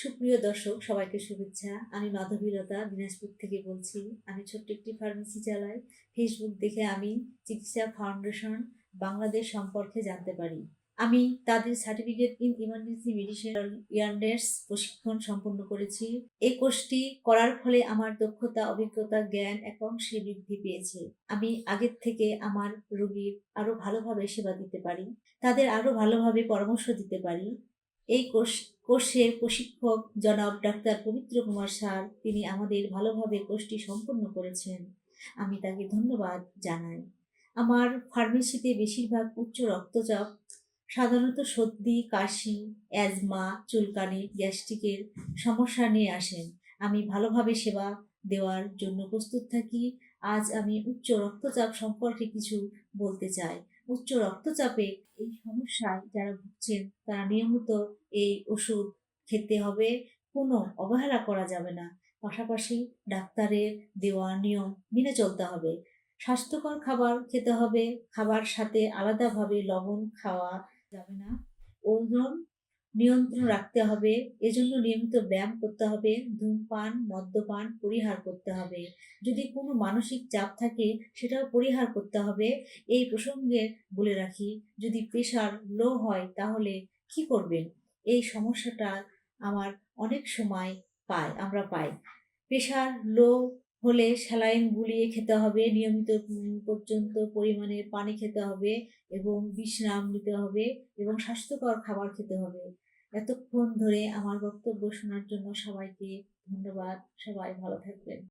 সুপ্রিয় দর্শক, সবাইকে শুভেচ্ছা। আমি মাধবীলতা দিনাজপুর থেকে বলছি। আমি ছোট্ট একটি ফার্মেসি চালাই। ফেসবুক দেখে আমি চিকিৎসা ফাউন্ডেশন বাংলাদেশ সম্পর্কে জানতে পারি। আমি তাদের সার্টিফিকেট ইন ইমার্জেন্সি মেডিসিন ইয়ারনেস প্রশিক্ষণ সম্পন্ন করেছি। এই কোর্সটি করার ফলে আমার দক্ষতা, অভিজ্ঞতা, জ্ঞান একাংশে বৃদ্ধি পেয়েছে। আমি আগের থেকে আমার রোগীর আরো ভালোভাবে সেবা দিতে পারি, তাদের আরো ভালোভাবে পরামর্শ দিতে পারি। এই কোর্সের প্রশিক্ষক জনাব ডাক্তার পবিত্র কুমার স্যার, তিনি আমাদের ভালোভাবে কোর্সটি সম্পন্ন করেছেন। আমি তাকে ধন্যবাদ জানাই। আমার ফার্মেসিতে বেশিরভাগ উচ্চ রক্তচাপ, সাধারণত সর্দি, কাশি, অ্যাজমা, চুলকানি, গ্যাস্ট্রিকের সমস্যা নিয়ে আসেন। আমি ভালোভাবে সেবা দেওয়ার জন্য প্রস্তুত থাকি। আজ আমি উচ্চ রক্তচাপ সম্পর্কে কিছু বলতে চাই। উচ্চ রক্তচাপে এই সমস্যায় যারা ভুগছেন তারা নিয়মিত এই ওষুধ খেতে হবে, কোনো অবহেলা করা যাবে না। পাশাপাশি ডাক্তারের দেওয়া নিয়ম মেনে চলতে হবে। স্বাস্থ্যকর খাবার খেতে হবে, খাবার সাথে আলাদাভাবে লবণ খাওয়া যাবে না। ওজন নিয়ন্ত্রণ রাখতে হবে, এজন্য নিয়মিত ব্যায়াম করতে হবে। ধূমপান, মদ্যপান পরিহার করতে হবে। যদি কোনো মানসিক চাপ থাকে সেটাও পরিহার করতে হবে। এই প্রসঙ্গে বলে রাখি, যদি প্রেশার লো হয় তাহলে কি করবেন? এই সমস্যাটা আমার অনেক সময় আমরা পাই। প্রেশার লো হলে স্যালাইন গুলিয়ে খেতে হবে, নিয়মিত পর্যন্ত পরিমাণে পানি খেতে হবে এবং বিশ্রাম নিতে হবে এবং স্বাস্থ্যকর খাবার খেতে হবে। এতক্ষণ ধরে আমার বক্তব্য শোনার জন্য সবাইকে ধন্যবাদ। সবাই ভালো থাকবেন।